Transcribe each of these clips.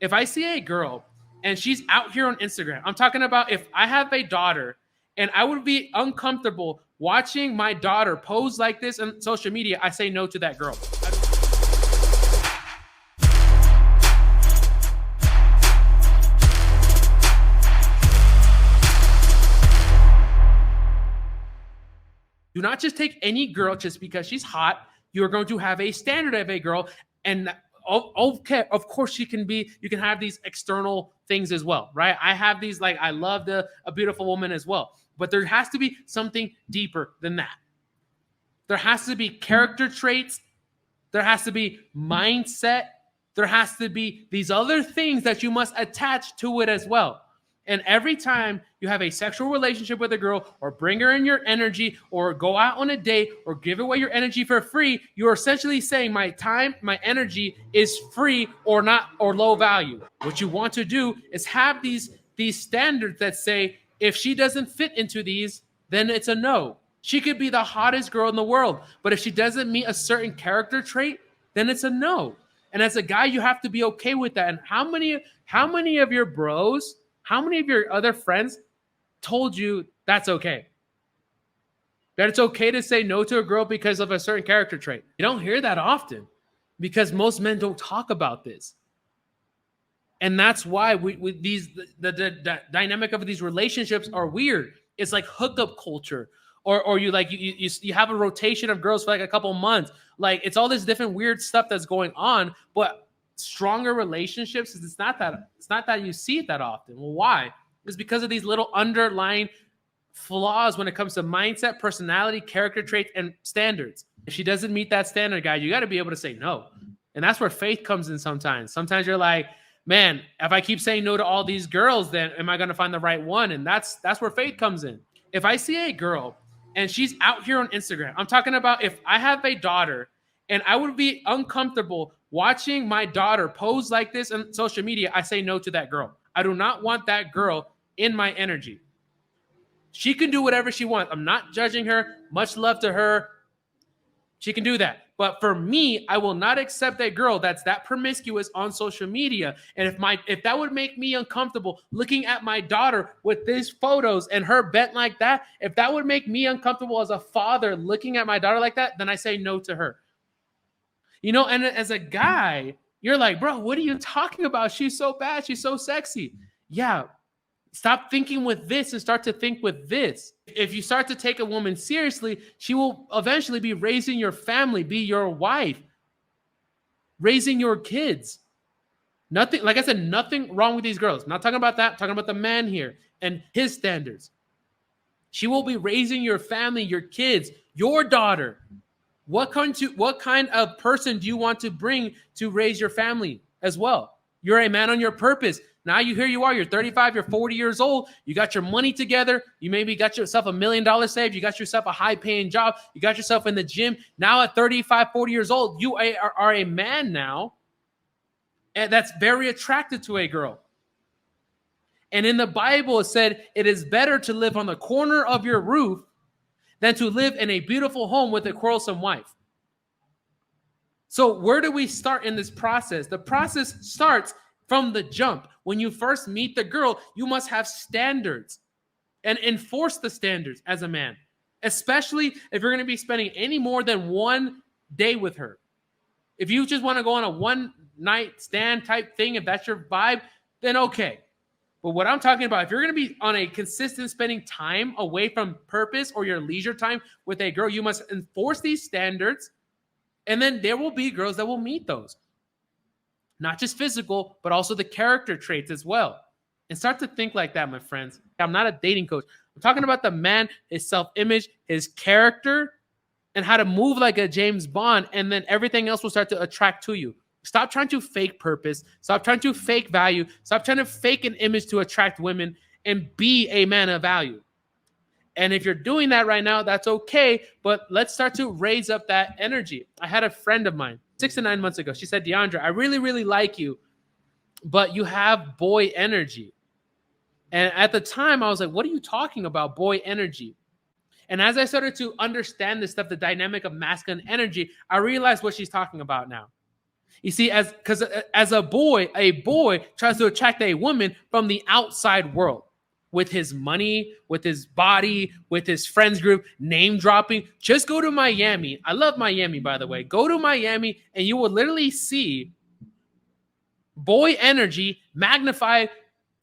if I see a girl and she's out here on Instagram, I'm talking about if I have a daughter and I would be uncomfortable watching my daughter pose like this on social media, I say no to that girl. Do not just take any girl just because she's hot. You're going to have a standard of a girl. And okay, of course you can have these external things as well, right? I have these, like, I love a beautiful woman as well. But there has to be something deeper than that. There has to be character traits. There has to be mindset. There has to be these other things that you must attach to it as well. And every time you have a sexual relationship with a girl, or bring her in your energy, or go out on a date, or give away your energy for free, you're essentially saying my time, my energy is free or not, or low value. What you want to do is have these standards that say, if she doesn't fit into these, then it's a no. She could be the hottest girl in the world, but if she doesn't meet a certain character trait, then it's a no. And as a guy, you have to be okay with that. And how many of your bros, how many of your other friends told you that's okay? That it's okay to say no to a girl because of a certain character trait. You don't hear that often because most men don't talk about this. And that's why the dynamic of these relationships are weird. It's like hookup culture. Or you have a rotation of girls for like a couple months. Like, it's all this different weird stuff that's going on, but stronger relationships, it's not that you see it that often. Well, why? It's because of these little underlying flaws when it comes to mindset, personality, character traits, and standards. If she doesn't meet that standard, guy, you got to be able to say no. And that's where faith comes in sometimes. Sometimes you're like, man, if I keep saying no to all these girls, then am I going to find the right one? And that's where faith comes in. If I see a girl and she's out here on Instagram, I'm talking about if I have a daughter and I would be uncomfortable watching my daughter pose like this on social media, I say no to that girl. I do not want that girl in my energy. She can do whatever she wants. I'm not judging her. Much love to her. She can do that. But for me, I will not accept a girl that's that promiscuous on social media. And if that would make me uncomfortable looking at my daughter with these photos and her bent like that, if that would make me uncomfortable as a father looking at my daughter like that, then I say no to her. You know, and as a guy, you're like, bro, what are you talking about? She's so bad. She's so sexy. Yeah. Stop thinking with this and start to think with this. If you start to take a woman seriously, she will eventually be raising your family, be your wife, raising your kids. Nothing, like I said, nothing wrong with these girls. I'm not talking about that. I'm talking about the man here and his standards. She will be raising your family, your kids, your daughter. What kind of person do you want to bring to raise your family as well? You're a man on your purpose. Now you are, you're 35, you're 40 years old. You got your money together. You maybe got yourself $1 million saved. You got yourself a high paying job. You got yourself in the gym. Now at 35, 40 years old, you are a man now. And that's very attracted to a girl. And in the Bible, it said, it is better to live on the corner of your roof than to live in a beautiful home with a quarrelsome wife. So where do we start in this process? The process starts from the jump. When you first meet the girl, you must have standards and enforce the standards as a man, especially if you're going to be spending any more than one day with her. If you just want to go on a one night stand type thing, if that's your vibe, then okay. But what I'm talking about, if you're going to be on a consistent spending time away from purpose or your leisure time with a girl, you must enforce these standards. And then there will be girls that will meet those. Not just physical, but also the character traits as well. And start to think like that, my friends. I'm not a dating coach. I'm talking about the man, his self-image, his character, and how to move like a James Bond, and then everything else will start to attract to you. Stop trying to fake purpose. Stop trying to fake value. Stop trying to fake an image to attract women and be a man of value. And if you're doing that right now, that's okay. But let's start to raise up that energy. I had a friend of mine 6 to 9 months ago. She said, DeAndre, I really, really like you, but you have boy energy. And at the time, I was like, what are you talking about, boy energy? And as I started to understand this stuff, the dynamic of masculine energy, I realized what she's talking about now. You see, as a boy tries to attract a woman from the outside world with his money, with his body, with his friends group, name dropping. Just go to Miami. I love Miami, by the way. Go to Miami and you will literally see boy energy magnified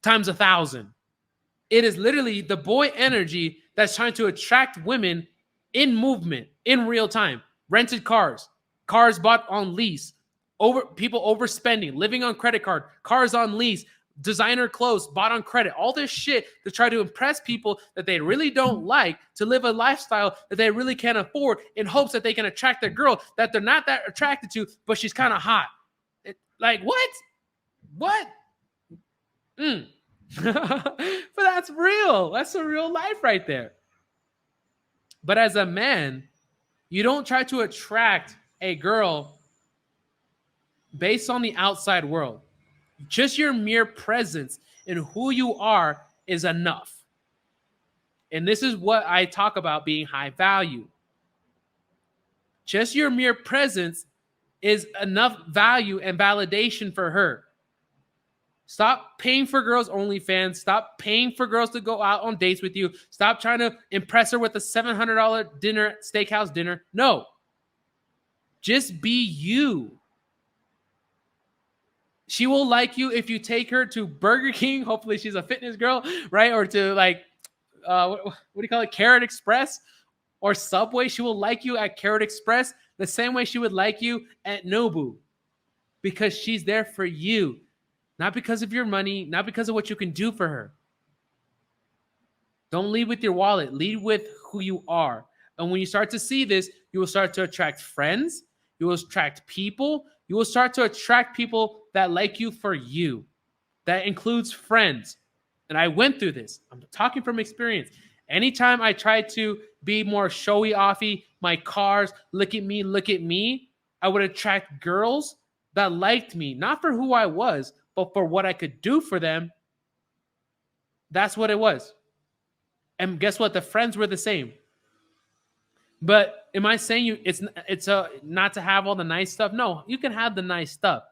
times 1,000. It is literally the boy energy that's trying to attract women in movement, in real time. Rented cars, cars bought on lease, people overspending, living on credit card, cars on lease, designer clothes bought on credit, all this shit to try to impress people that they really don't like, to live a lifestyle that they really can't afford, in hopes that they can attract a girl that they're not that attracted to, but she's kind of hot. Like, what? But that's real. That's a real life right there. But as a man, you don't try to attract a girl based on the outside world. Just your mere presence in who you are is enough. And this is what I talk about being high value. Just your mere presence is enough value and validation for her. Stop paying for girls' OnlyFans. Stop paying for girls to go out on dates with you. Stop trying to impress her with a $700 dinner, steakhouse dinner. No. Just be you. She will like you if you take her to Burger King. Hopefully she's a fitness girl, right? Or to like, what do you call it? Carrot Express or Subway. She will like you at Carrot Express the same way she would like you at Nobu, because she's there for you. Not because of your money, not because of what you can do for her. Don't lead with your wallet. Lead with who you are. And when you start to see this, you will start to attract friends. You will attract people. You will start to attract people that like you for you. That includes friends. And I went through this. I'm talking from experience. Anytime I tried to be more showy offy, my cars, look at me, I would attract girls that liked me, not for who I was, but for what I could do for them. That's what it was. And guess what? The friends were the same. But am I saying you it's not to have all the nice stuff? No, you can have the nice stuff.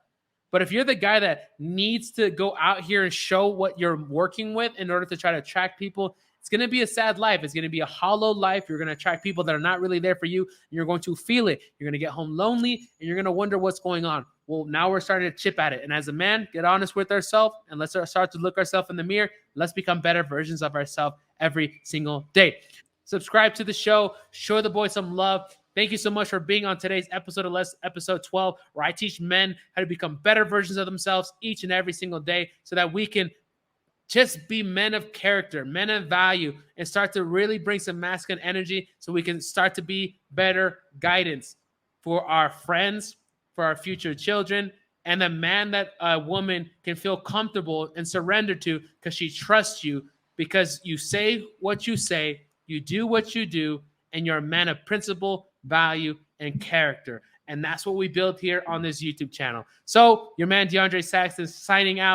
But if you're the guy that needs to go out here and show what you're working with in order to try to attract people, it's going to be a sad life. It's going to be a hollow life. You're going to attract people that are not really there for you. And you're going to feel it. You're going to get home lonely, and you're going to wonder what's going on. Well, now we're starting to chip at it. And as a man, get honest with ourselves, and let's start to look ourselves in the mirror. Let's become better versions of ourselves every single day. Subscribe to the show. Show the boy some love. Thank you so much for being on today's episode of episode 12, where I teach men how to become better versions of themselves each and every single day, so that we can just be men of character, men of value, and start to really bring some masculine energy, so we can start to be better guidance for our friends, for our future children, and the man that a woman can feel comfortable and surrender to, because she trusts you, because you say what you say, you do what you do, and you're a man of principle, value, and character. And that's what we build here on this YouTube channel. So your man DeAndre Saxton signing out.